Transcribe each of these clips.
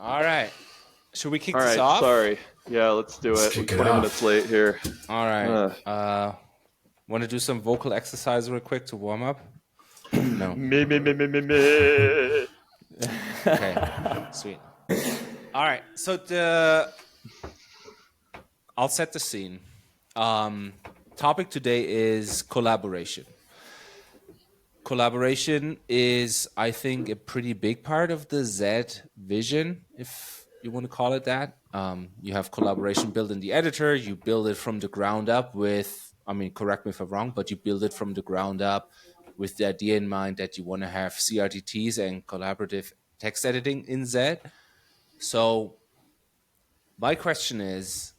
All right. Should we kick All this right, off? sorry. Yeah, let's do Let's it. kick We're it 20 off. minutes late here. All right. Want to do some vocal exercise real quick to warm up? No. Me. Okay. Sweet. All right. So I'll set the scene. Topic today is collaboration. Collaboration is, I think, a pretty big part of the Zed vision, if you want to call it that. You have collaboration built in the editor. You build it from the ground up with, correct me if I'm wrong, but you build it from the ground up with the idea in mind that you want to have CRTTs and collaborative text editing in Zed. So my question is,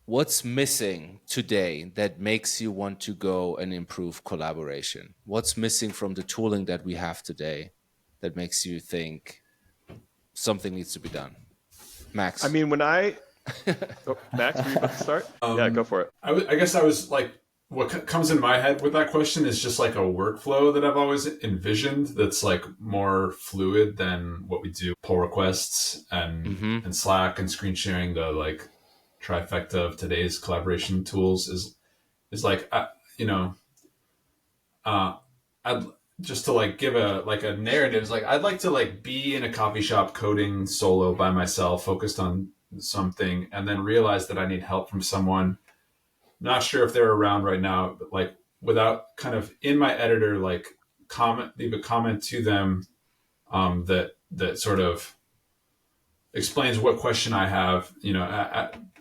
what's missing today that makes you want to go and improve collaboration? What's missing from the tooling that we have today that makes you think something needs to be done? Max? I mean, when I... Oh, Max, were you about to start? Yeah, go for it. I guess I was like, what comes in my head with that question is just like a workflow that I've always envisioned that's like more fluid than what we do. Pull requests and Slack and screen sharing, the like trifecta of today's collaboration tools is like, I'd just to like give a narrative. It's like, I'd like to like be in a coffee shop coding solo by myself, focused on something, and then realize that I need help from someone. Not sure if they're around right now, but like without kind of in my editor, like leave a comment to them that sort of explains what question I have,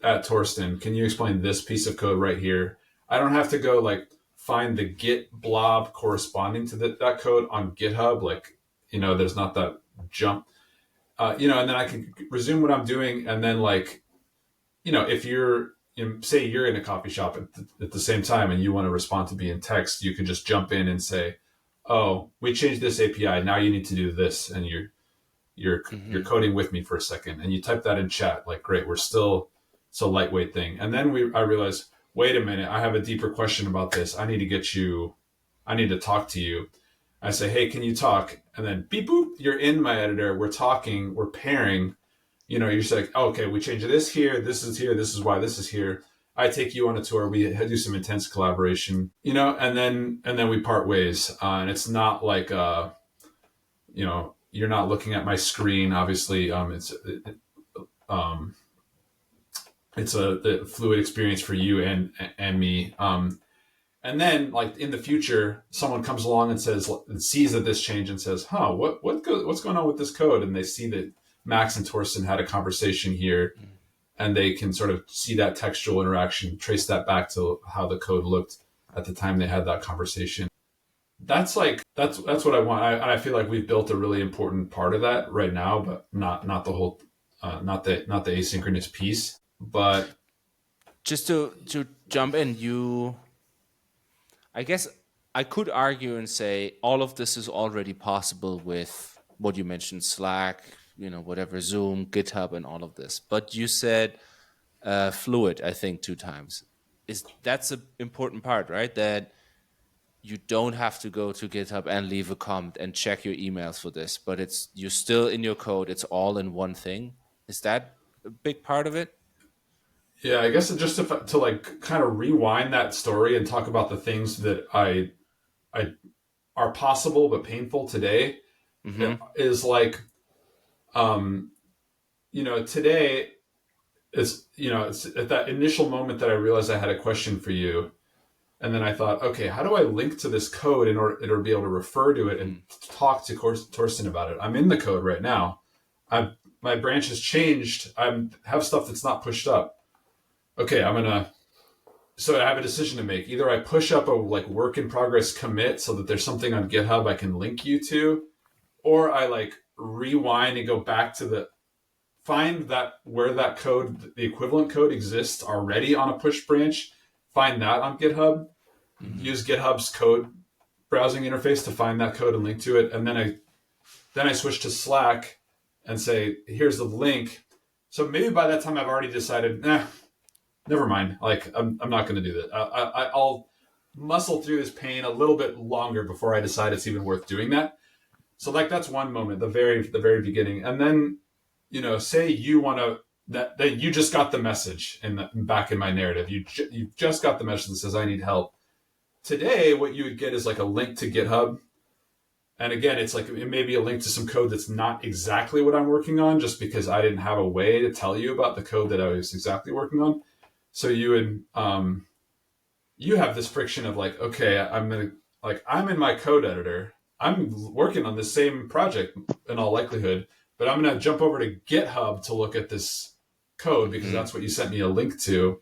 at Torsten, can you explain this piece of code right here? I don't have to go like find the Git blob corresponding to that code on GitHub. Like, there's not that jump, and then I can resume what I'm doing. And then like, if you're, say you're in a coffee shop at the same time and you want to respond to me in text, you can just jump in and say, oh, we changed this API. Now you need to do this. And you're coding with me for a second, and you type that in chat. Like, great, we're still, it's a lightweight thing. And then I realized, wait a minute, I have a deeper question about this. I need to talk to you. I say, hey, can you talk? And then beep, boop, you're in my editor. We're talking, we're pairing. You're just like, oh, okay, we changed this here. This is here. This is why this is here. I take you on a tour. We do some intense collaboration, and then we part ways. And it's not like, you're not looking at my screen. Obviously, it's a fluid experience for you and me. And then, like in the future, someone comes along and sees that this change and says, "Huh, what's going on with this code?" And they see that Max and Torsten had a conversation here, and they can sort of see that textual interaction, trace that back to how the code looked at the time they had that conversation. That's what I want. I feel like we've built a really important part of that right now, but not the whole, not the asynchronous piece. But just to jump in, I guess I could argue and say all of this is already possible with what you mentioned, Slack, whatever, Zoom, GitHub, and all of this. But you said fluid, I think, 2 times. That's an important part, right? That you don't have to go to GitHub and leave a comment and check your emails for this, but you're still in your code. It's all in one thing. Is that a big part of it? Yeah, I guess just to like kind of rewind that story and talk about the things that I are possible but painful today, is like, today is, it's at that initial moment that I realized I had a question for you. And then I thought, okay, how do I link to this code in order to be able to refer to it and talk to Torsten about it? I'm in the code right now. My branch has changed. I have stuff that's not pushed up. Okay, so I have a decision to make. Either I push up a like work in progress commit so that there's something on GitHub I can link you to, or I like rewind and go back to find that where that code, the equivalent code exists already on a push branch, find that on GitHub, use GitHub's code browsing interface to find that code and link to it. And then I switch to Slack and say, here's the link. So maybe by that time I've already decided, never mind. Like, I'm not going to do that. I'll muscle through this pain a little bit longer before I decide it's even worth doing that. So like, that's one moment, the very beginning. And then say you want to, that you just got the message back in my narrative. You just got the message that says I need help. Today, what you would get is like a link to GitHub. And again, it's like it may be a link to some code that's not exactly what I'm working on, just because I didn't have a way to tell you about the code that I was exactly working on. So you would, you have this friction of like, okay, I'm in my code editor. I'm working on the same project in all likelihood, but I'm going to jump over to GitHub to look at this code because that's what you sent me a link to.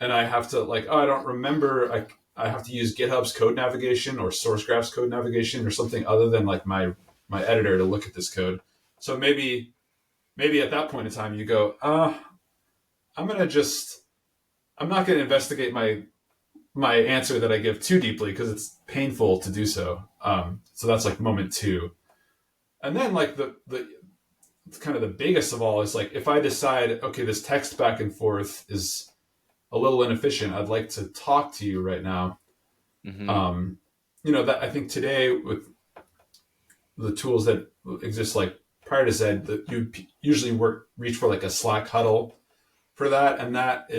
And I have to I don't remember. I have to use GitHub's code navigation or SourceGraph's code navigation or something other than like my editor to look at this code. So maybe at that point in time you go, I'm not going to investigate my answer that I give too deeply because it's painful to do so. So that's like moment 2. And then like the kind of the biggest of all is like, if I decide, okay, this text back and forth is a little inefficient, I'd like to talk to you right now. That I think today with the tools that exist, like prior to Zed, that you usually reach for like a Slack huddle for that. And that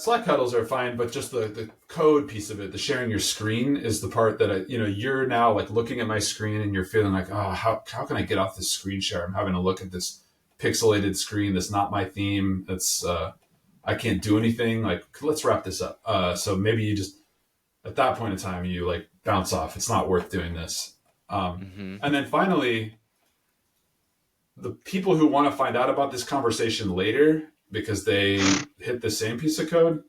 Slack huddles are fine, but just the code piece of it, the sharing your screen is the part that you're now like looking at my screen and you're feeling like, oh, how can I get off this screen share? I'm having to look at this pixelated screen that's not my theme. That's, I can't do anything. Like, let's wrap this up. So maybe you just, at that point in time, you like bounce off. It's not worth doing this. And then finally, the people who want to find out about this conversation later because they hit the same piece of code,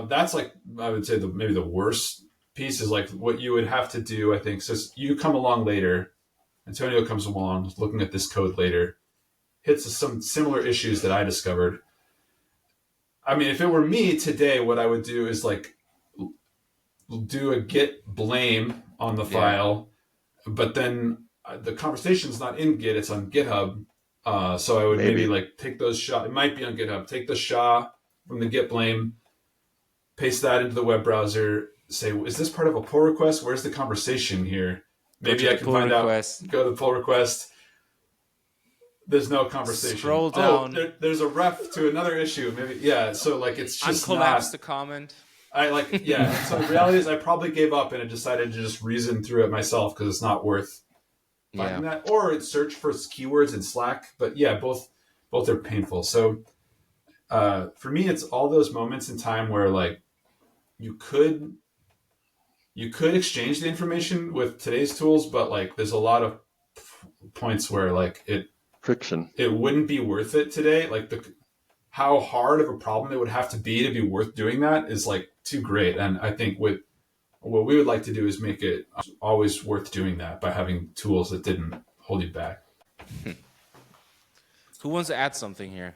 that's like, I would say maybe the worst piece is like what you would have to do, I think. So you come along later, Antonio comes along looking at this code later, hits some similar issues that I discovered. I mean, if it were me today, what I would do is like do a git blame on the file, but then the conversation's not in Git, it's on GitHub. So I would maybe like take those SHA. It might be on GitHub. Take the SHA from the git blame, paste that into the web browser. Say, is this part of a pull request? Where's the conversation here? Maybe I can find out. Go to the pull request. There's no conversation. Scroll down. Oh, there's a ref to another issue. Maybe So like it's just uncollapse the comment. So the reality is I probably gave up and I decided to just reason through it myself because it's not worth finding that, or search for keywords in Slack. But both are painful. So for me, it's all those moments in time where like you could exchange the information with today's tools, but like there's a lot of points where like friction. It wouldn't be worth it today. Like how hard of a problem it would have to be worth doing that is like too great. And I think what we would like to do is make it always worth doing that by having tools that didn't hold you back. Who wants to add something here?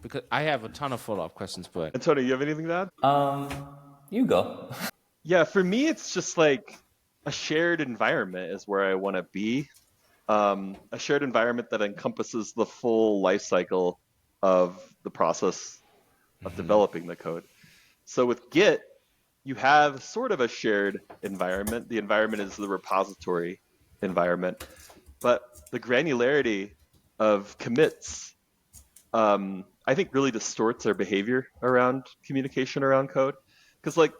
Because I have a ton of follow-up questions, but... Antonio, you have anything to add? You go. Yeah, for me, it's just like a shared environment is where I want to be. A shared environment that encompasses the full life cycle of the process of developing the code. So with Git, you have sort of a shared environment. The environment is the repository environment, but the granularity of commits, I think really distorts our behavior around communication around code. Because like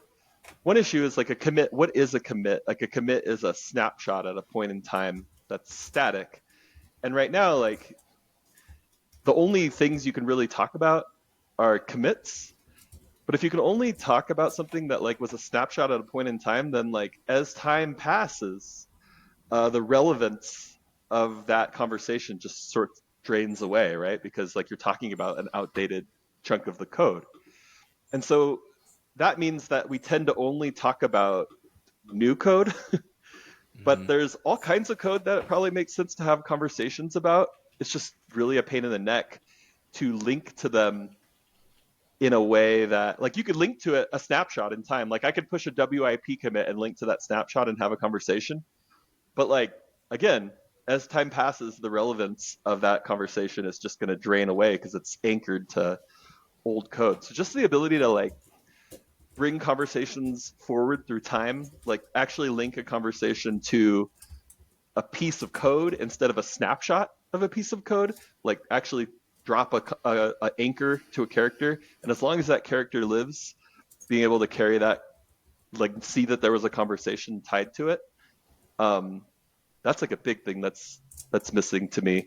one issue is like a commit. What is a commit? Like a commit is a snapshot at a point in time that's static. And right now, like the only things you can really talk about are commits. But if you can only talk about something that like was a snapshot at a point in time, then like as time passes, the relevance of that conversation just sort of drains away, right? Because like you're talking about an outdated chunk of the code. And so that means that we tend to only talk about new code, but there's all kinds of code that it probably makes sense to have conversations about. It's just really a pain in the neck to link to them in a way that, like, you could link to a snapshot in time. Like, I could push a WIP commit and link to that snapshot and have a conversation. But, like, again, as time passes, the relevance of that conversation is just going to drain away because it's anchored to old code. So just the ability to, like, bring conversations forward through time, like, actually link a conversation to a piece of code instead of a snapshot of a piece of code, like actually drop a anchor to a character, and as long as that character lives, being able to carry that, like see that there was a conversation tied to it, that's like a big thing that's missing to me.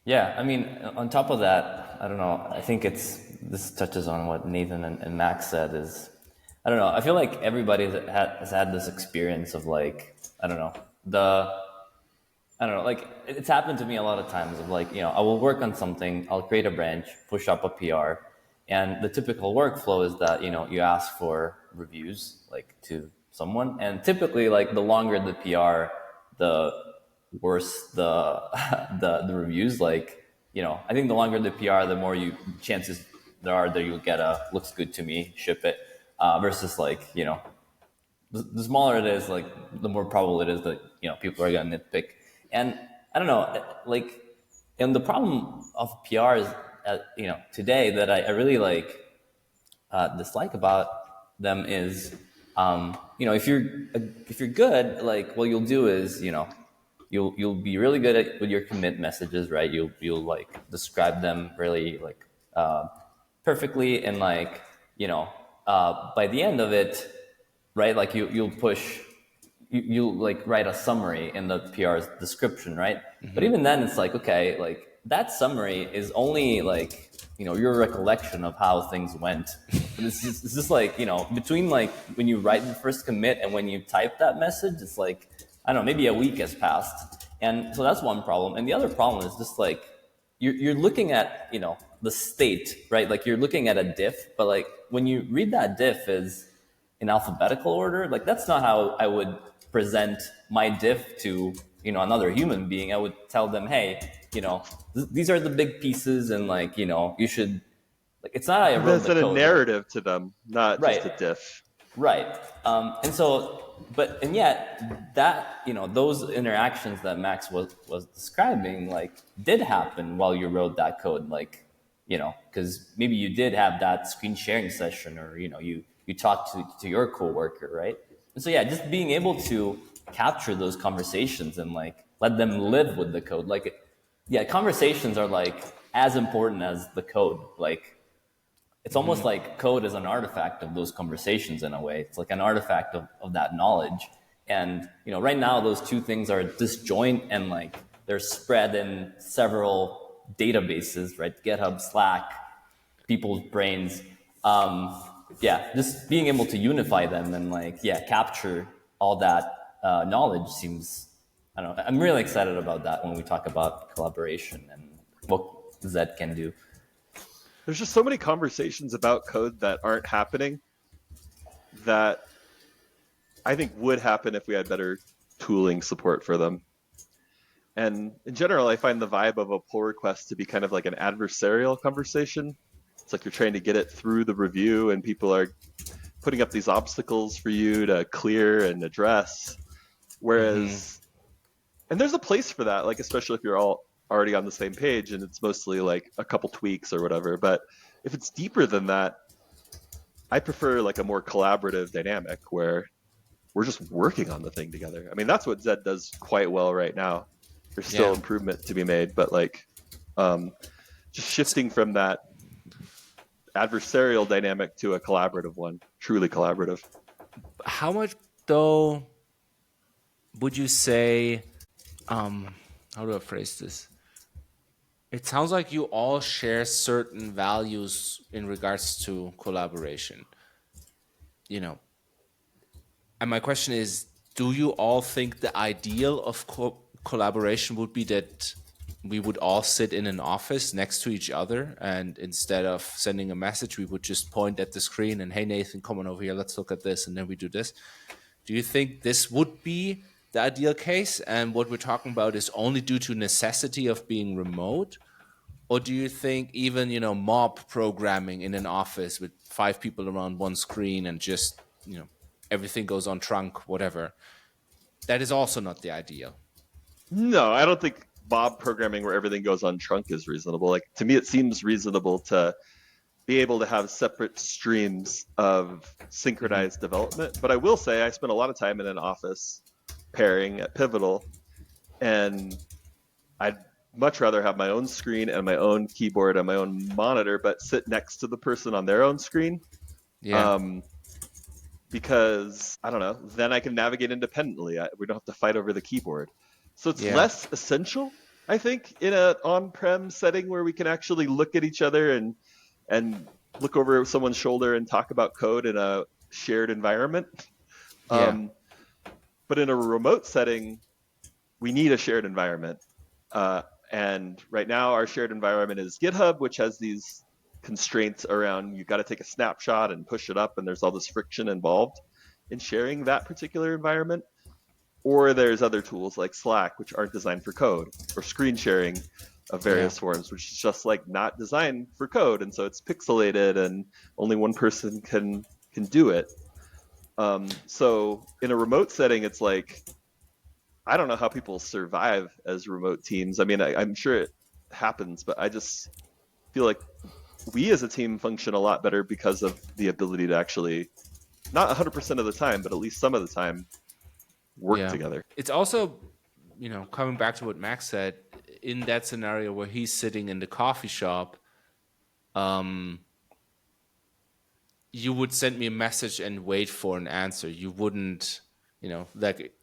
Yeah, I mean, on top of that, I don't know. I think this touches on what Nathan and Max said. Is I don't know. I feel like everybody has had this experience of like I don't know like it's happened to me a lot of times of like, I will work on something, I'll create a branch, push up a PR, and the typical workflow is that, you ask for reviews like to someone, and typically like the longer the PR, the worse the the reviews. Like, I think the longer the PR, the more chances there are that you'll get a looks good to me, ship it, versus like, the smaller it is, like the more probable it is that people are gonna nitpick. And I don't know, like, and the problem of PRs, today that I really like dislike about them is, if you're good, like what you'll do is, you'll be really good with your commit messages, right? You'll like describe them really like perfectly, and like by the end of it, right? Like you'll push, you'll like write a summary in the PR's description, right? Mm-hmm. But even then, it's like, okay, like that summary is only like, your recollection of how things went. It's just like, between like when you write the first commit and when you type that message, it's like, I don't know, maybe a week has passed. And so that's one problem. And the other problem is just like, you're looking at, the state, right? Like you're looking at a diff, but like when you read that diff as in alphabetical order, like that's not how I would present my diff to, another human being. I would tell them, hey, these are the big pieces, and like, you should, like, it's not how I wrote the code. That's a narrative to them, not right. Just a diff. Right. And so, and yet that, those interactions that Max was describing, like, did happen while you wrote that code, like, because maybe you did have that screen sharing session, or, you talked to your coworker, right? And so, yeah, just being able to capture those conversations and like let them live with the code. Like, yeah, conversations are like as important as the code. Like, it's almost like code is an artifact of those conversations in a way. It's like an artifact of that knowledge. And, right now those two things are disjoint, and like they're spread in several databases, right? GitHub, Slack, people's brains. Just being able to unify them and like, capture all that knowledge seems, I don't know. I'm really excited about that when we talk about collaboration and what Zed can do. There's just so many conversations about code that aren't happening that I think would happen if we had better tooling support for them. And in general, I find the vibe of a pull request to be kind of like an adversarial conversation. It's like you're trying to get it through the review, and people are putting up these obstacles for you to clear and address. Whereas, and there's a place for that, like especially if you're all already on the same page and it's mostly like a couple tweaks or whatever. But if it's deeper than that, I prefer like a more collaborative dynamic where we're just working on the thing together. I mean, that's what Zed does quite well right now. There's still improvement to be made, but like just shifting from that adversarial dynamic to a collaborative one, truly collaborative. How much though would you say, how do I phrase this? It sounds like you all share certain values in regards to collaboration, And my question is, do you all think the ideal of collaboration would be that we would all sit in an office next to each other, and instead of sending a message, we would just point at the screen and, hey, Nathan, come on over here, let's look at this, and then we do this? Do you think this would be the ideal case, and what we're talking about is only due to necessity of being remote? Or do you think even, mob programming in an office with 5 people around one screen and just, everything goes on trunk, whatever, that is also not the ideal? No, I don't think mob programming where everything goes on trunk is reasonable. Like, to me, it seems reasonable to be able to have separate streams of synchronized development. But I will say I spent a lot of time in an office pairing at Pivotal, and I'd much rather have my own screen and my own keyboard and my own monitor, but sit next to the person on their own screen. Yeah. Because I don't know, then I can navigate independently. We don't have to fight over the keyboard. So it's Yeah. less essential, I think, in an on-prem setting where we can actually look at each other and look over someone's shoulder and talk about code in a shared environment. Yeah. But in a remote setting, we need a shared environment. And right now, our shared environment is GitHub, which has these constraints around you got to take a snapshot and push it up, and there's all this friction involved in sharing that particular environment. Or there's other tools like Slack, which aren't designed for code, or screen sharing of various forms, which is just like not designed for code, and so it's pixelated, and only one person can do it. So in a remote setting, it's like, I don't know how people survive as remote teams. I mean, I'm sure it happens, but I just feel like we as a team function a lot better because of the ability to actually, not 100% of the time, but at least some of the time, work together. It's also, coming back to what Max said, in that scenario where he's sitting in the coffee shop, you would send me a message and wait for an answer. You wouldn't, like,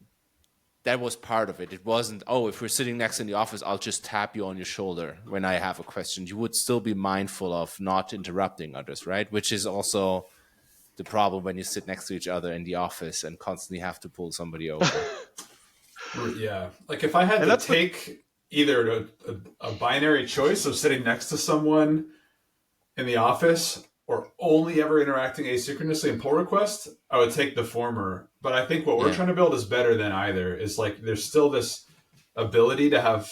that was part of it. It wasn't, oh, if we're sitting next in the office, I'll just tap you on your shoulder when I have a question. You would still be mindful of not interrupting others, right? Which is also the problem when you sit next to each other in the office and constantly have to pull somebody over. Yeah. Like if I had to take either a binary choice of sitting next to someone in the office or only ever interacting asynchronously in pull requests, I would take the former. But I think what we're trying to build is better than either. Is like there's still this ability to have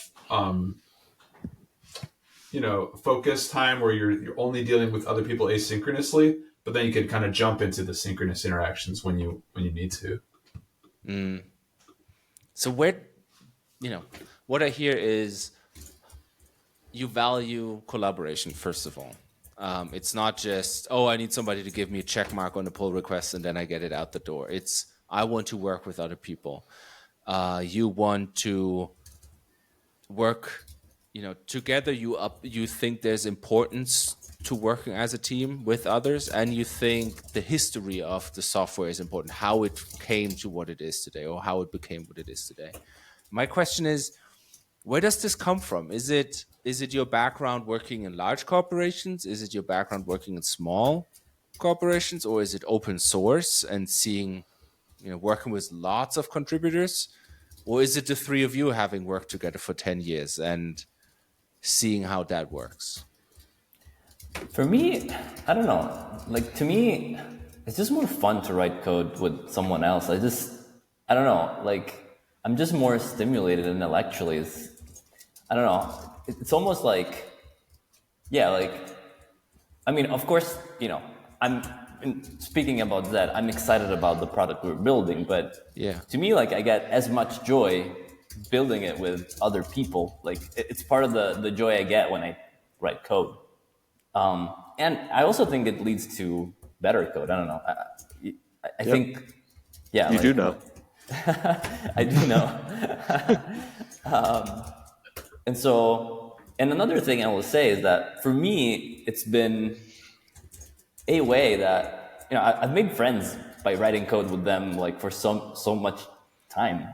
focus time where you're only dealing with other people asynchronously, but then you can kind of jump into the synchronous interactions when you need to. So what I hear is you value collaboration, first of all. It's not just, I need somebody to give me a check mark on the pull request and then I get it out the door. It's, I want to work with other people. You want to work, together. You think there's importance to working as a team with others, and you think the history of the software is important, how it came to what it is today, or how it became what it is today. My question is, where does this come from? Is it your background working in large corporations? Is it your background working in small corporations? Or is it open source and seeing, working with lots of contributors? Or is it the three of you having worked together for 10 years and seeing how that works? For me, I don't know. Like, to me, it's just more fun to write code with someone else. I don't know. Like, I'm just more stimulated intellectually. I don't know. It's almost like, I mean, of course, speaking about Zed, I'm excited about the product we're building, but to me, like, I get as much joy building it with other people. Like, it's part of the joy I get when I write code. And I also think it leads to better code. I don't know. I think, You do know. I do know. And another thing I will say is that for me, it's been a way that, I've made friends by writing code with them, like, for so much time,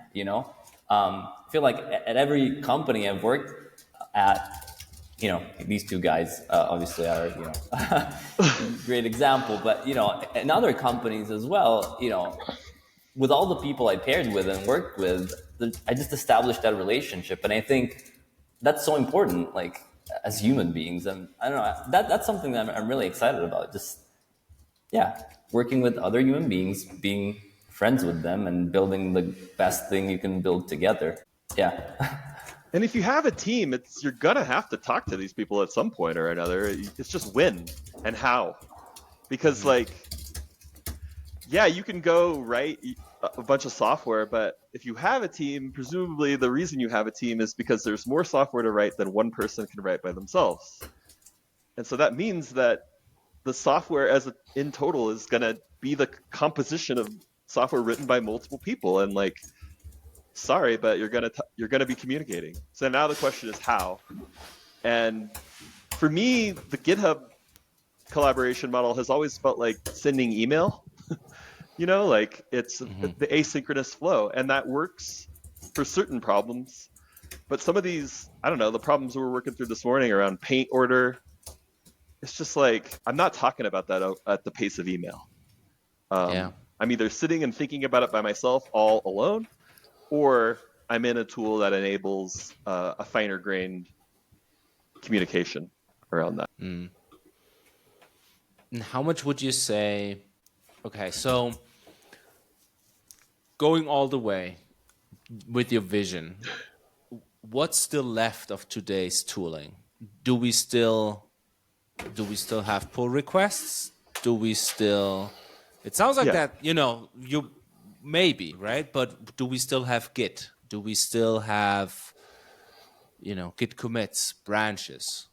I feel like at every company I've worked at, these two guys obviously are, great example, but, in other companies as well, with all the people I paired with and worked with, I just established that relationship. And I think that's so important, like, as human beings. And I don't know, that's something that I'm really excited about. Just, working with other human beings, being friends with them, and building the best thing you can build together. Yeah. And if you have a team, you're gonna have to talk to these people at some point or another. It's just when and how, because you can go write a bunch of software, but if you have a team, presumably the reason you have a team is because there's more software to write than one person can write by themselves. And so that means that the software in total is going to be the composition of software written by multiple people. And like, sorry, but you're gonna be communicating. So now the question is how. And for me, the GitHub collaboration model has always felt like sending email. Like it's the asynchronous flow, and that works for certain problems. But some of these, I don't know, the problems we were working through this morning around paint order, it's just like, I'm not talking about that at the pace of email. I'm either sitting and thinking about it by myself all alone, or I'm in a tool that enables a finer grained communication around that. And how much would you say, okay, so going all the way with your vision, what's still left of today's tooling? Do we still have pull requests? Do we still, it sounds like that, you maybe, right? But do we still have Git? Do we still have, Git commits, branches?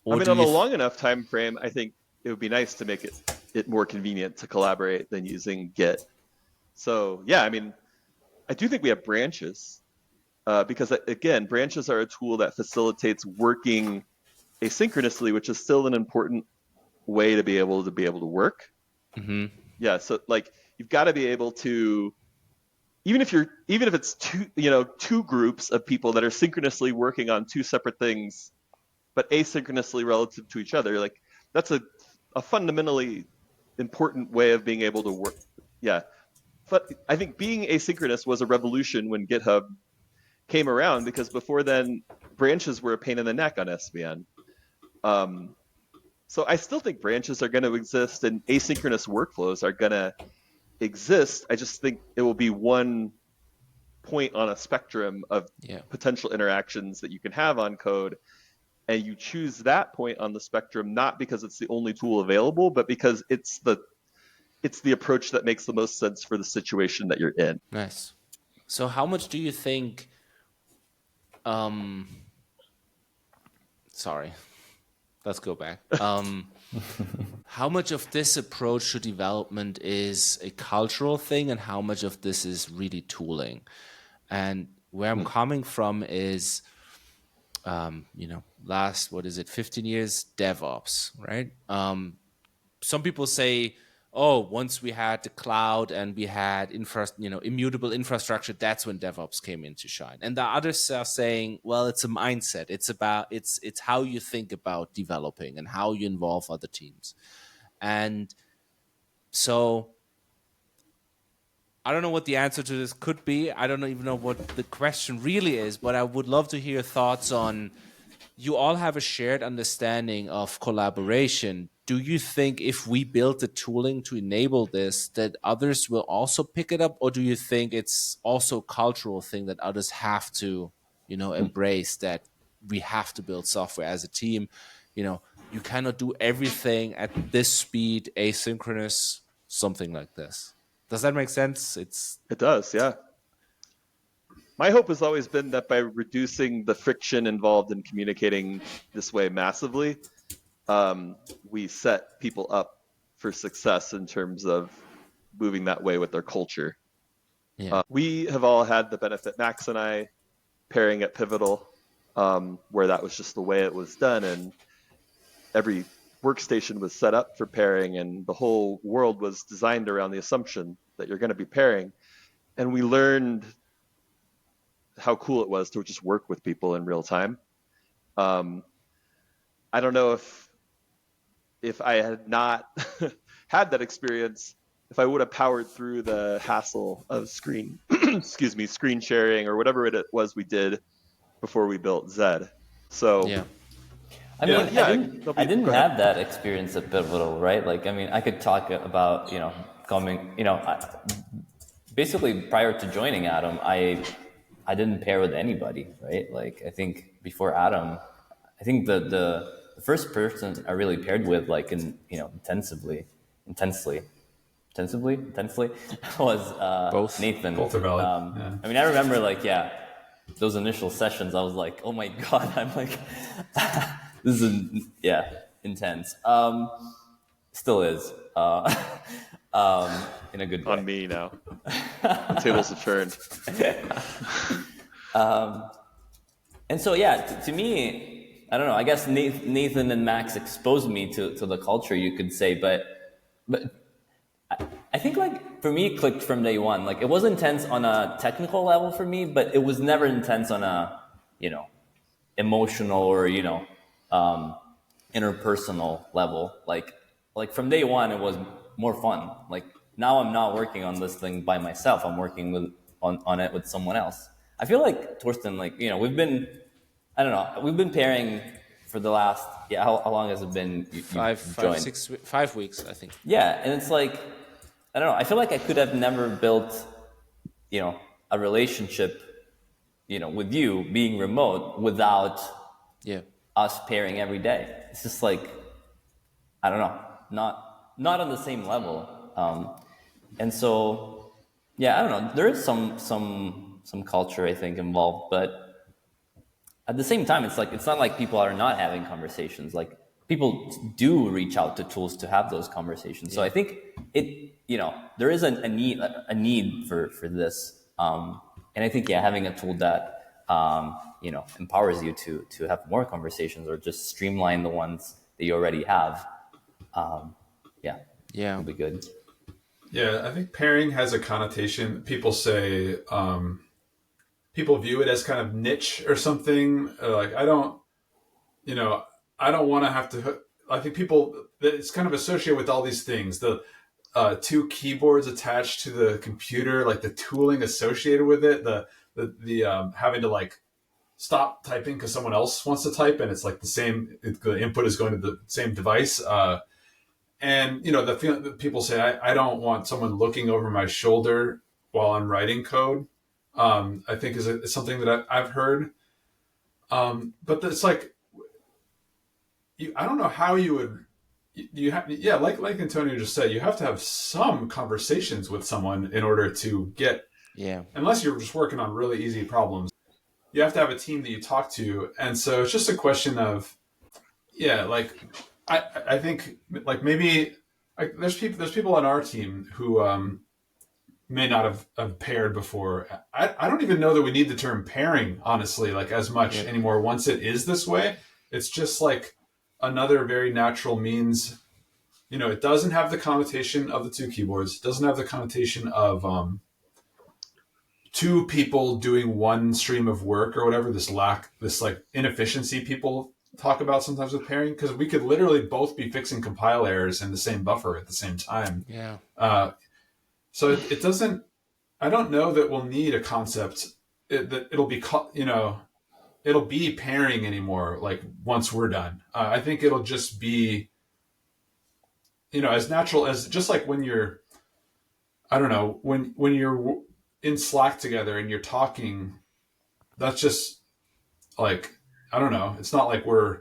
Or on a long enough time frame, I think it would be nice to make it more convenient to collaborate than using Git. So yeah, I do think we have branches because again, branches are a tool that facilitates working asynchronously, which is still an important way to be able to work. Yeah, so like you've got to be able to, even if it's two groups of people that are synchronously working on two separate things, but asynchronously relative to each other, like that's a fundamentally important way of being able to work. Yeah. But I think being asynchronous was a revolution when GitHub came around, because before then, branches were a pain in the neck on SVN. So I still think branches are going to exist and asynchronous workflows are going to exist. I just think it will be one point on a spectrum of potential interactions that you can have on code. And you choose that point on the spectrum, not because it's the only tool available, but because it's the approach that makes the most sense for the situation that you're in. Nice. So how much do you think, sorry, let's go back. How much of this approach to development is a cultural thing and how much of this is really tooling? And where I'm coming from is, last, 15 years, DevOps, right? Some people say, oh, once we had the cloud and we had immutable infrastructure, that's when DevOps came in to shine. And the others are saying, well, it's a mindset. It's how you think about developing and how you involve other teams. And so I don't know what the answer to this could be. I don't even know what the question really is, but I would love to hear your thoughts on, you all have a shared understanding of collaboration. Do you think if we build the tooling to enable this, that others will also pick it up? Or do you think it's also a cultural thing that others have to, embrace, that we have to build software as a team? You cannot do everything at this speed, asynchronous, something like this. Does that make sense? It does, yeah. My hope has always been that by reducing the friction involved in communicating this way massively, we set people up for success in terms of moving that way with their culture. Yeah. We have all had the benefit, Max and I, pairing at Pivotal, where that was just the way it was done, and every workstation was set up for pairing, and the whole world was designed around the assumption that you're going to be pairing. And we learned how cool it was to just work with people in real time. I don't know if I had not had that experience, if I would have powered through the hassle of screen sharing or whatever it was we did before we built Zed. So yeah. I didn't have that experience at Pivotal, right? Like, I could talk about, basically prior to joining Atom, I didn't pair with anybody, right? Like, I think before Atom, I think the first person I really paired with, like, intensely was Both. Nathan. Both are valid. I remember, those initial sessions, I was like, oh my God, I'm like, this is, intense. Still is. in a good way. On me now. The tables have turned. And so, yeah, to me, I don't know. I guess Nathan and Max exposed me to the culture, you could say, but I think like for me, it clicked from day one. Like it was intense on a technical level for me, but it was never intense on a emotional or interpersonal level. Like from day one, it was more fun. Like now, I'm not working on this thing by myself. I'm working on it with someone else. I feel like Torsten, like we've been pairing for the last how long has it been? You 5 weeks, I think. Yeah, and it's like I don't know. I feel like I could have never built a relationship with you being remote without us pairing every day. It's just like I don't know, not on the same level. And so I don't know. There is some culture I think involved, but at the same time, it's not like people are not having conversations. Like people do reach out to tools to have those conversations. So I think there is a need for this. And I think having a tool that empowers you to have more conversations or just streamline the ones that you already have. It'll be good. Yeah, I think pairing has a connotation. People say, people view it as kind of niche or something. Like I don't want to have to. I think it's kind of associated with all these things. The two keyboards attached to the computer, like the tooling associated with it, the having to like stop typing because someone else wants to type, and it's like the input is going to the same device. And the feeling that people say, I don't want someone looking over my shoulder while I'm writing code. I think is something that I've heard. But it's like, I don't know how you would. You have, like Antonio just said, you have to have some conversations with someone in order to get. Yeah. Unless you're just working on really easy problems, you have to have a team that you talk to, and so it's just a question of, like. I think like maybe there's people on our team who may not have paired before. I don't even know that we need the term pairing, honestly, like as much anymore. Once it is this way, it's just like another very natural means. It doesn't have the connotation of the two keyboards. It doesn't have the connotation of two people doing one stream of work or whatever. This like inefficiency people talk about sometimes with pairing, because we could literally both be fixing compile errors in the same buffer at the same time. Yeah. So it doesn't. I don't know that we'll need a concept that it'll be pairing anymore. Like once we're done, I think it'll just be as natural as just like when you're. I don't know when you're in Slack together and you're talking. That's just like. I don't know. It's not like we're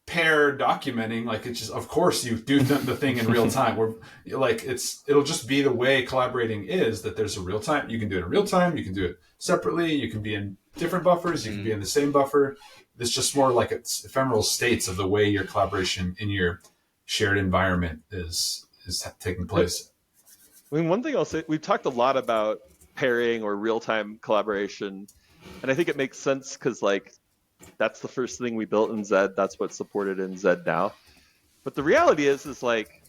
pair documenting. Like it's just, of course, you do the thing in real time. We're like it'll just be the way collaborating is. That there's a real time. You can do it in real time. You can do it separately. You can be in different buffers. You can be in the same buffer. It's just more like it's ephemeral states of the way your collaboration in your shared environment is taking place. I mean, one thing I'll say, we've talked a lot about pairing or real-time collaboration, and I think it makes sense because like. That's the first thing we built in Zed. That's what's supported in Zed now. But the reality is like,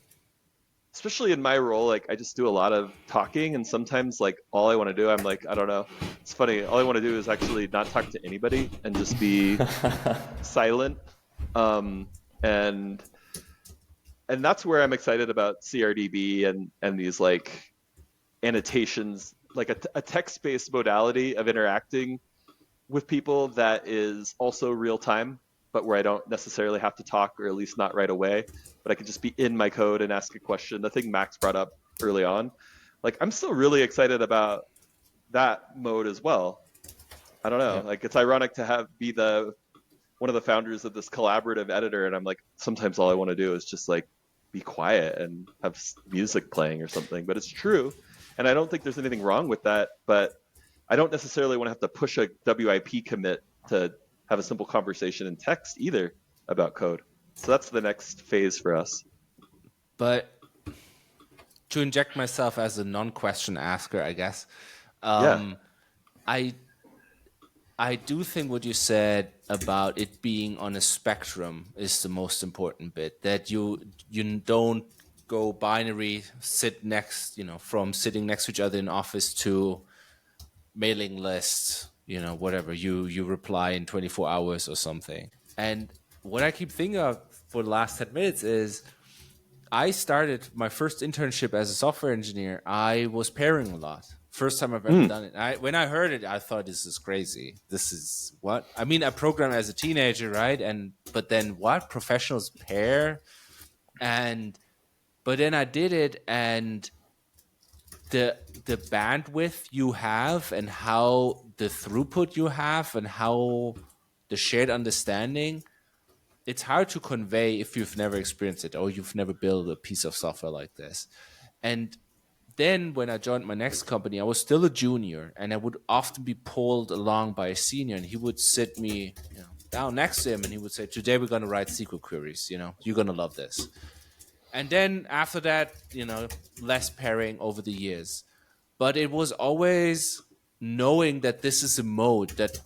especially in my role, like I just do a lot of talking, and sometimes like all I want to do, I'm like, I don't know. It's funny. All I want to do is actually not talk to anybody and just be silent. And that's where I'm excited about CRDB and these like annotations, like a text-based modality of interacting with people that is also real time, but where I don't necessarily have to talk, or at least not right away, but I can just be in my code and ask a question. The thing Max brought up early on, like I'm still really excited about that mode as well. I don't know, like it's ironic to be one of the founders of this collaborative editor, and I'm like, sometimes all I want to do is just like be quiet and have music playing or something, but it's true. And I don't think there's anything wrong with that, but I don't necessarily want to have to push a WIP commit to have a simple conversation in text either about code. So that's the next phase for us. But to inject myself as a non-question asker, I guess. Yeah. I do think what you said about it being on a spectrum is the most important bit. That you don't go binary, sit next, from sitting next to each other in office to mailing lists, whatever. You reply in 24 hours or something. And what I keep thinking of for the last 10 minutes is I started my first internship as a software engineer. I was pairing a lot. First time I've ever done it. When I heard it, I thought, this is crazy. This is what? I mean, I programmed as a teenager, right? But then what? Professionals pair? But then I did it, and the bandwidth you have and how the throughput you have and how the shared understanding, it's hard to convey if you've never experienced it or you've never built a piece of software like this. And then when I joined my next company, I was still a junior, and I would often be pulled along by a senior, and he would sit me down next to him, and he would say, today we're going to write SQL queries. You're going to love this. And then after that, less pairing over the years. But it was always knowing that this is a mode that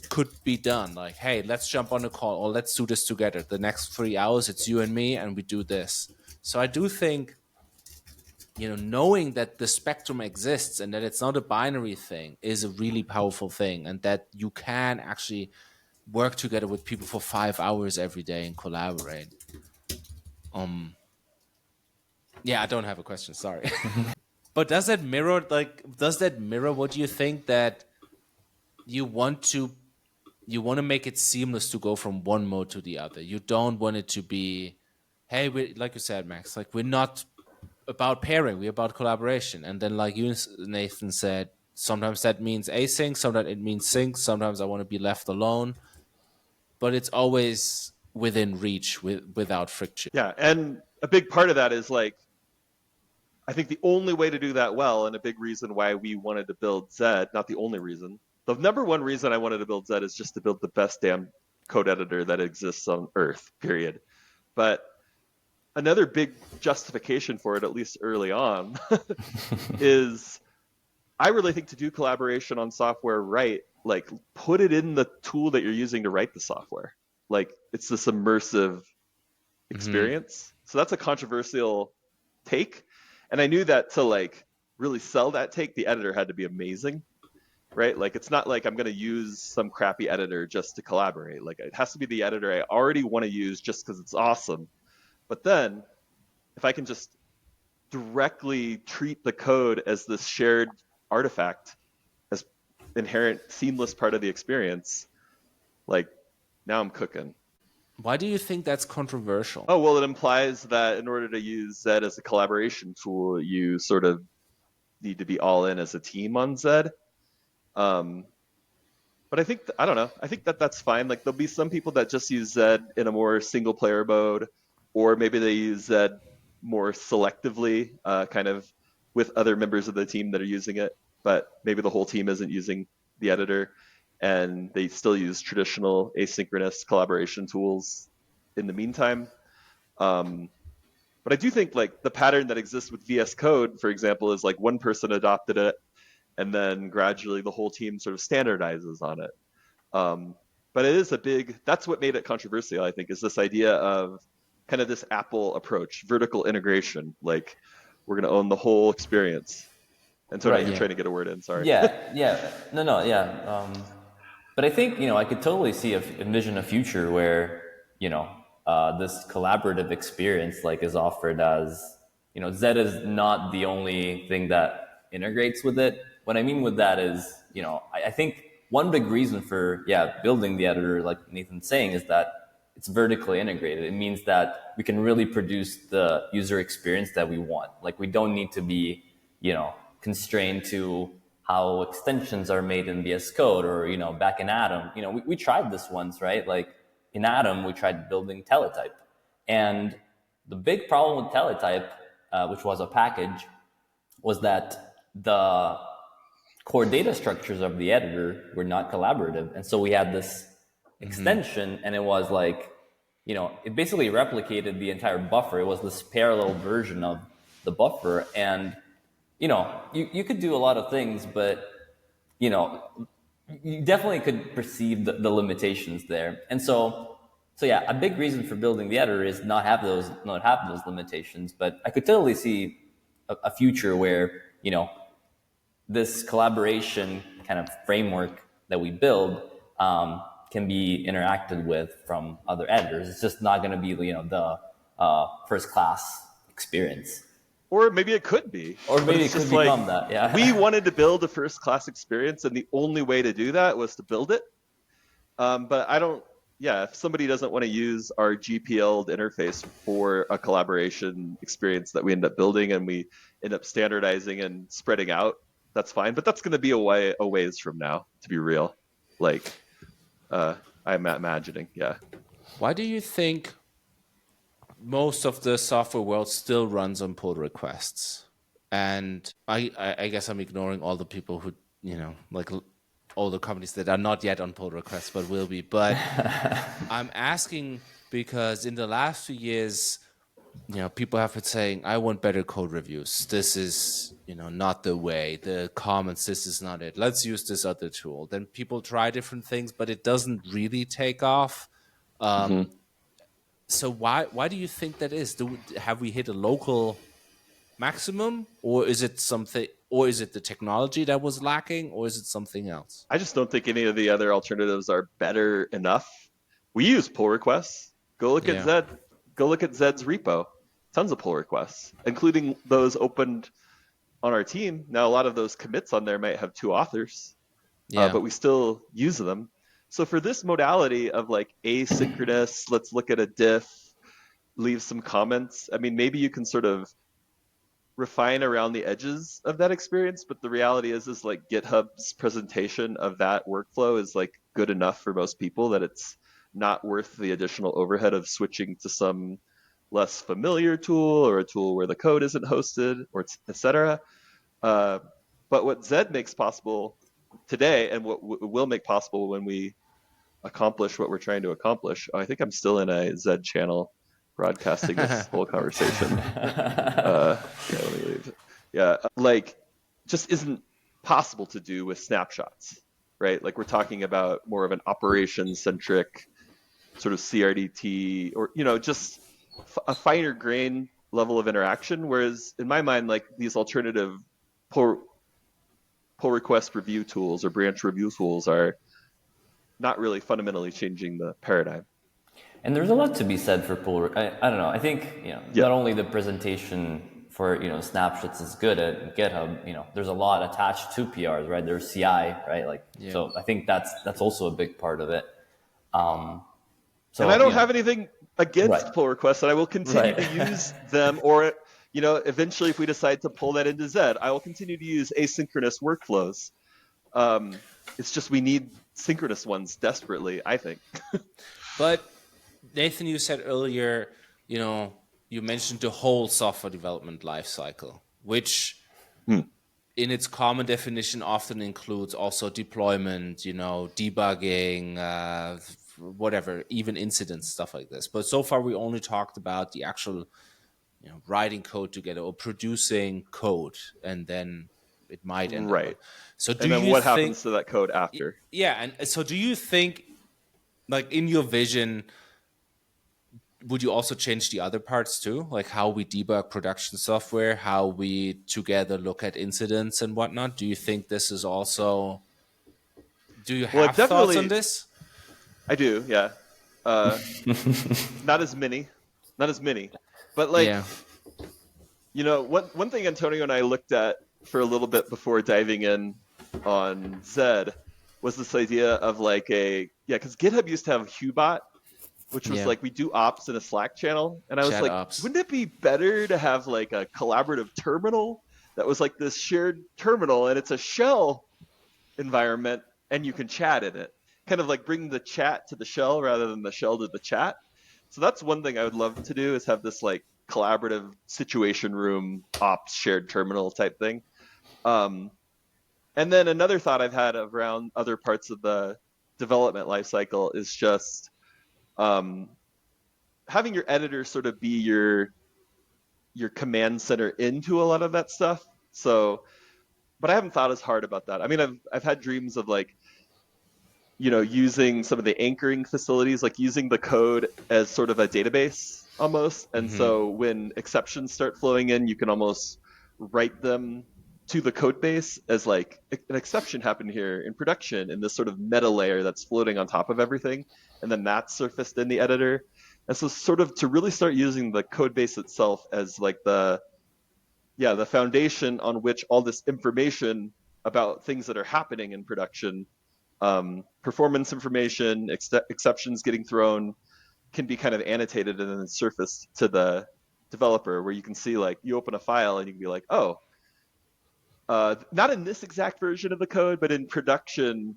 could be done. Like, hey, let's jump on a call, or let's do this together. The next 3 hours, it's you and me, and we do this. So I do think, knowing that the spectrum exists and that it's not a binary thing is a really powerful thing, and that you can actually work together with people for 5 hours every day and collaborate. Yeah, I don't have a question, sorry. But does that mirror what you think, that you want to make it seamless to go from one mode to the other? You don't want it to be, hey, like you said, Max, like, we're not about pairing, we're about collaboration. And then, like you, Nathan, said, sometimes that means async, sometimes it means sync, sometimes I want to be left alone. But it's always within reach, without friction. Yeah, and a big part of that is, like, I think the only way to do that well, and a big reason why we wanted to build Zed, not the only reason, the number one reason I wanted to build Zed is just to build the best damn code editor that exists on Earth, period. But another big justification for it, at least early on, is I really think to do collaboration on software right, like, put it in the tool that you're using to write the software. Like, it's this immersive experience. So that's a controversial take. And I knew that to, like, really sell that take, the editor had to be amazing, right? Like, it's not like I'm going to use some crappy editor just to collaborate. Like, it has to be the editor I already want to use just because it's awesome. But then if I can just directly treat the code as this shared artifact, as inherent seamless part of the experience, like, now I'm cooking. Why do you think that's controversial? Oh, well, it implies that in order to use Zed as a collaboration tool, you sort of need to be all in as a team on Zed. But I think, I don't know, I think that that's fine. Like, there'll be some people that just use Zed in a more single player mode, or maybe they use Zed more selectively, kind of with other members of the team that are using it, but maybe the whole team isn't using the editor, and they still use traditional asynchronous collaboration tools in the meantime. But I do think, like, the pattern that exists with VS Code, for example, is like one person adopted it, and then gradually the whole team sort of standardizes on it. But it is that's what made it controversial, I think, is this idea of kind of this Apple approach, vertical integration. Like, we're going to own the whole experience. And Tony, Right, you're yeah. trying to get a word in, sorry. No. But I think, I could totally envision a future where, this collaborative experience, like, is offered as, Zed is not the only thing that integrates with it. What I mean with that is, I think one big reason for, building the editor, like Nathan's saying, is that it's vertically integrated. It means that we can really produce the user experience that we want. Like, we don't need to be, constrained to how extensions are made in VS Code or, back in Atom. We tried this once, right? Like, in Atom, we tried building teletype. And the big problem with teletype, which was a package, was that the core data structures of the editor were not collaborative. And so we had this extension, and it was like, it basically replicated the entire buffer. It was this parallel version of the buffer. And you could do a lot of things, but you know, you definitely could perceive the limitations there. And so yeah, a big reason for building the editor is not have those limitations. But I could totally see a future where this collaboration kind of framework that we build can be interacted with from other editors. It's just not going to be the first class experience. Or maybe it could be. Or But maybe it's it could just like, become that. Yeah. we wanted to build a first class experience, and the only way to do that was to build it. But I don't, yeah, if somebody doesn't want to use our GPL'd interface for a collaboration experience that we end up building and we end up standardizing and spreading out, that's fine. But that's going to be a ways from now, to be real. Like, I'm imagining, yeah. Why do you think most of the software world still runs on pull requests? And I guess I'm ignoring all the people who, like all the companies that are not yet on pull requests but will be. But I'm asking because in the last few years, people have been saying, I want better code reviews. This is, not the way. The comments, this is not it. Let's use this other tool. Then people try different things, but it doesn't really take off. So why do you think that is? Have we hit a local maximum, or is it something, or is it the technology that was lacking, or is it something else? I just don't think any of the other alternatives are better enough. We use pull requests. Go look at Zed. Go look at Zed's repo. Tons of pull requests, including those opened on our team. Now, a lot of those commits on there might have two authors, but we still use them. So for this modality of like asynchronous, let's look at a diff, leave some comments. I mean, maybe you can sort of refine around the edges of that experience, but the reality is like GitHub's presentation of that workflow is like good enough for most people that it's not worth the additional overhead of switching to some less familiar tool or a tool where the code isn't hosted, or etc. But what Zed makes possible today, and what will make possible when we accomplish what we're trying to accomplish. I think I'm still in a Zed channel broadcasting this whole conversation. Let me leave. Yeah, like, just isn't possible to do with snapshots, right? Like, we're talking about more of an operation-centric sort of CRDT, or just a finer grain level of interaction. Whereas in my mind, like, these alternative pull request review tools or branch review tools are not really fundamentally changing the paradigm. And there's a lot to be said for pull. I don't know. I think not only the presentation for snapshots is good at GitHub. There's a lot attached to PRs, right? There's CI, right? Like, so I think that's also a big part of it. So, and I don't have anything against pull requests, and I will continue to use them. Or eventually, if we decide to pull that into Zed, I will continue to use asynchronous workflows. It's just we need synchronous ones desperately, I think. But Nathan, you said earlier, you mentioned the whole software development lifecycle, which in its common definition often includes also deployment, debugging, whatever, even incidents, stuff like this. But so far we only talked about the actual, writing code together or producing code, and then it might end up. So what happens to that code after? Yeah, and so do you think, like, in your vision, would you also change the other parts too? Like how we debug production software, how we together look at incidents and whatnot? Do you think this is also... Do you have thoughts on this? I do, yeah. Not as many. But like, one thing Antonio and I looked at for a little bit before diving in on Zed was this idea of like because GitHub used to have Hubot, which was like, we do ops in a Slack channel. And I was wouldn't it be better to have like a collaborative terminal that was like this shared terminal, and it's a shell environment and you can chat in it? Kind of like bring the chat to the shell rather than the shell to the chat. So that's one thing I would love to do, is have this like collaborative situation room ops shared terminal type thing. And then another thought I've had around other parts of the development lifecycle is just having your editor sort of be your your command center into a lot of that stuff. So, but I haven't thought as hard about that. I mean, I've had dreams of like, using some of the anchoring facilities, like using the code as sort of a database almost. And so when exceptions start flowing in, you can almost write them to the code base as like an exception happened here in production in this sort of meta layer that's floating on top of everything. And then that's surfaced in the editor. And so sort of to really start using the code base itself as like the foundation on which all this information about things that are happening in production, performance information, exceptions getting thrown, can be kind of annotated and then surfaced to the developer, where you can see like you open a file and you can be like, oh, not in this exact version of the code, but in production,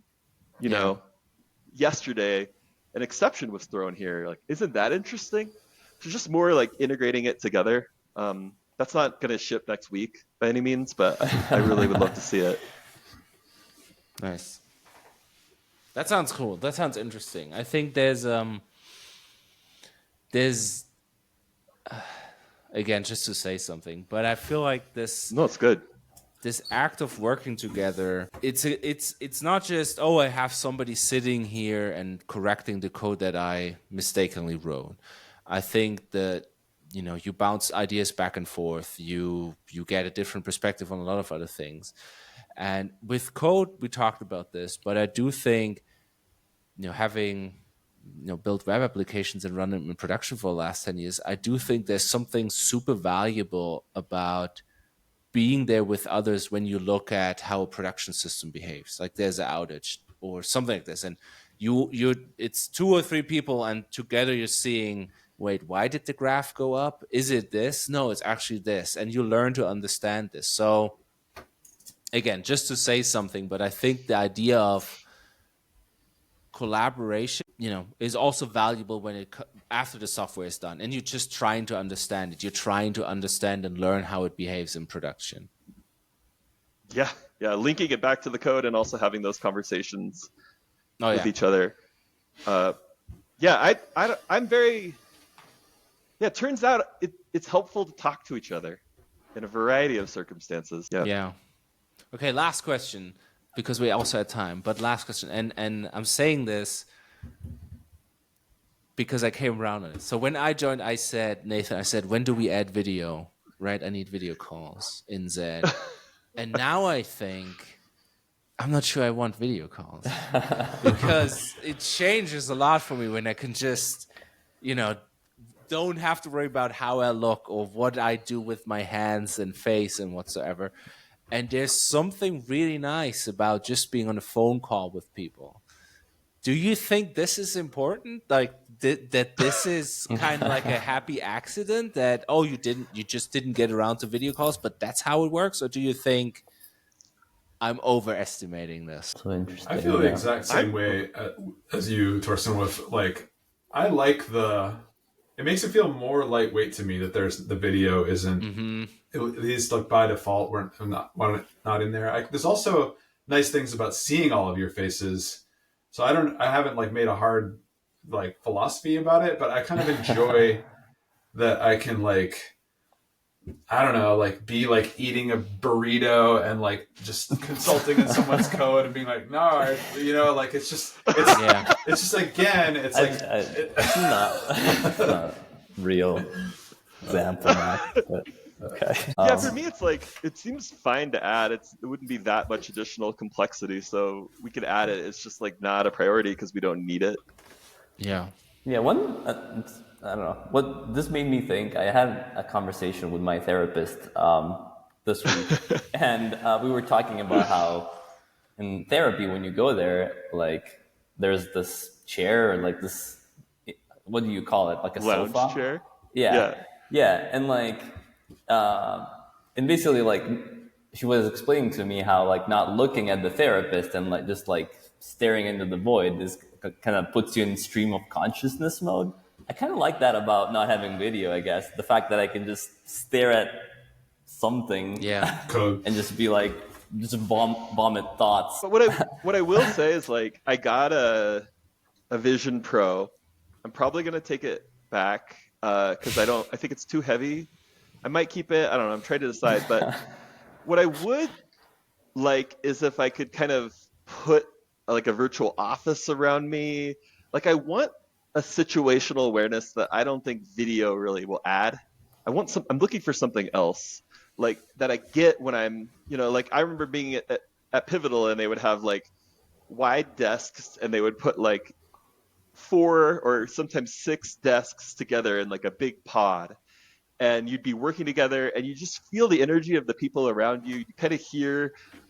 yesterday an exception was thrown here. Like, isn't that interesting? So just more like integrating it together. That's not going to ship next week by any means, but I really would love to see it. Nice. That sounds cool. That sounds interesting. I think there's again, just to say something, but I feel like this. No, it's good. This act of working together, it's not just, oh, I have somebody sitting here and correcting the code that I mistakenly wrote. I think that you bounce ideas back and forth. You get a different perspective on a lot of other things. And with code, we talked about this, but I do think, having built web applications and run them in production for the last 10 years, I do think there's something super valuable about being there with others when you look at how a production system behaves. Like there's an outage or something like this, and it's 2 or 3 people, and together you're seeing, wait, why did the graph go up? Is it this? No, it's actually this. And you learn to understand this. So again, just to say something, but I think the idea of collaboration, is also valuable when after the software is done and you're just trying to understand it. You're trying to understand and learn how it behaves in production. Yeah. Linking it back to the code and also having those conversations with each other. I'm very. Yeah, it turns out it's helpful to talk to each other in a variety of circumstances. Yeah. Okay, last question, because we also had time, but last question. And I'm saying this because I came around on it. So when I joined, Nathan, I said, when do we add video? Right? I need video calls in Zed. And now I think, I'm not sure I want video calls. Because it changes a lot for me when I can just, don't have to worry about how I look or what I do with my hands and face and whatsoever. And there's something really nice about just being on a phone call with people. Do you think this is important? Like that this is kind of like a happy accident that, you just didn't get around to video calls, but that's how it works? Or do you think I'm overestimating this? So interesting. I feel the exact same way as you, Torsten, with like, I like it makes it feel more lightweight to me that the video isn't, at least like by default, we're not in there. There's also nice things about seeing all of your faces. So I haven't like made a hard like philosophy about it, but I kind of enjoy that I can like, I don't know, like be like eating a burrito and like just consulting in someone's code and being like, no, like it's just again, it's like it's not real example, but okay. For me, it's like, it seems fine to add. It wouldn't be that much additional complexity, so we could add it. It's just like not a priority because we don't need it. Yeah. Yeah, I don't know. What this made me think, I had a conversation with my therapist this week, and we were talking about how in therapy, when you go there, like there's this chair, or like this, what do you call it? Like a lounge sofa? Chair? Yeah. And like, and basically like she was explaining to me how like not looking at the therapist and like just like staring into the void is kind of puts you in stream of consciousness mode. I kind of like that about not having video, I guess. The fact that I can just stare at something and just be like, just vomit thoughts. But what I will say is like, I got a Vision Pro. I'm probably going to take it back because I think it's too heavy. I might keep it. I don't know. I'm trying to decide. But what I would like is if I could kind of put like a virtual office around me. Like I want a situational awareness that I don't think video really will add. I'm looking for something else like that I get when I'm, like I remember being at Pivotal and they would have like wide desks and they would put like 4 or sometimes 6 desks together in like a big pod, and you'd be working together and you just feel the energy of the people around you. You kind of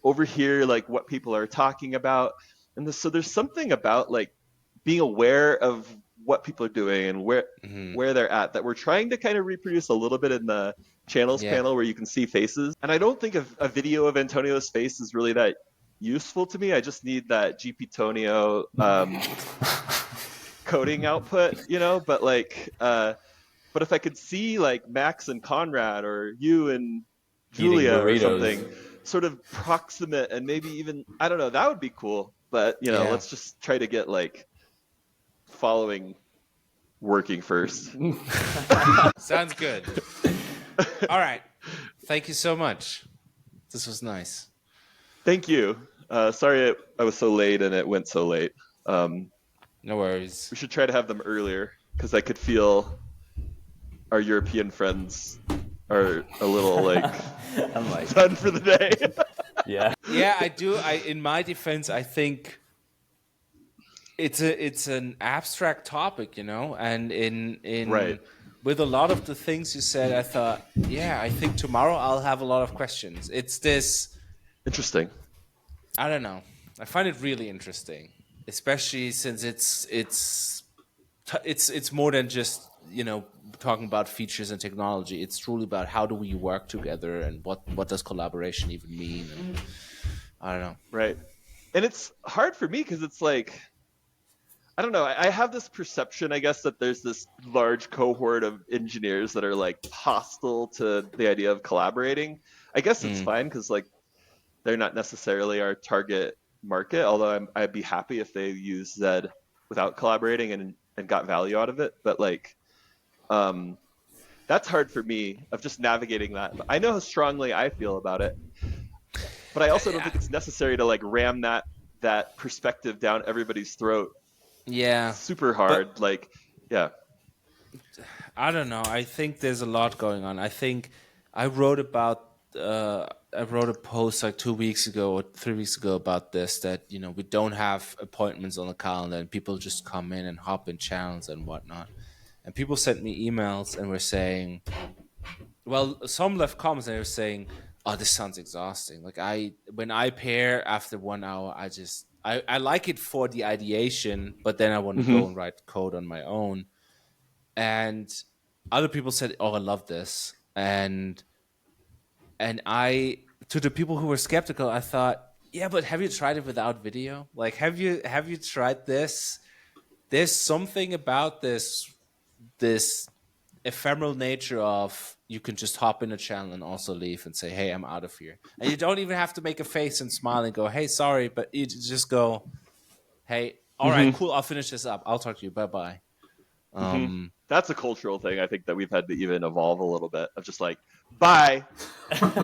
overhear like what people are talking about. And so there's something about like being aware of what people are doing and where they're at that we're trying to kind of reproduce a little bit in the channels panel where you can see faces. And I don't think a video of Antonio's face is really that useful to me. I just need that GP Tonio coding output, but like but if I could see like Max and Conrad or you and Julia or something sort of proximate and maybe even, I don't know, that would be cool. But, let's just try to get like following working first. Sounds good. All right. Thank you so much. This was nice. Thank you. Sorry I was so late and it went so late. No worries. We should try to have them earlier because I could feel our European friends are a little like done for the day. Yeah, I do. In my defense, I think it's an abstract topic, and in right. With a lot of the things you said, I thought, I think tomorrow I'll have a lot of questions. It's this interesting. I don't know. I find it really interesting, especially since it's more than just talking about features and technology. It's truly about how do we work together and what does collaboration even mean. And I don't know. Right. And it's hard for me because it's like, I don't know. I have this perception, I guess, that there's this large cohort of engineers that are like hostile to the idea of collaborating. I guess it's fine because like they're not necessarily our target market, although I'd be happy if they use Zed without collaborating and got value out of it. But like, that's hard for me of just navigating that. I know how strongly I feel about it, but I also don't think it's necessary to like ram that perspective down everybody's throat. Yeah. Super hard. But, like, yeah. I don't know. I think there's a lot going on. I think I wrote a post like 2 weeks ago or 3 weeks ago about this, that, we don't have appointments on the calendar and people just come in and hop in channels and whatnot. And people sent me emails and were saying, well, some left comments and they were saying, oh, this sounds exhausting. Like when I pair after 1 hour, I like it for the ideation, but then I want to go and write code on my own. And other people said, oh, I love this. And to the people who were skeptical, I thought, yeah, but have you tried it without video? Like, have you tried this? There's something about this ephemeral nature of you can just hop in a channel and also leave and say, hey, I'm out of here. And you don't even have to make a face and smile and go, hey, sorry, but you just go, hey, all right, cool, I'll finish this up. I'll talk to you. Bye-bye. That's a cultural thing I think that we've had to even evolve a little bit of just like, bye.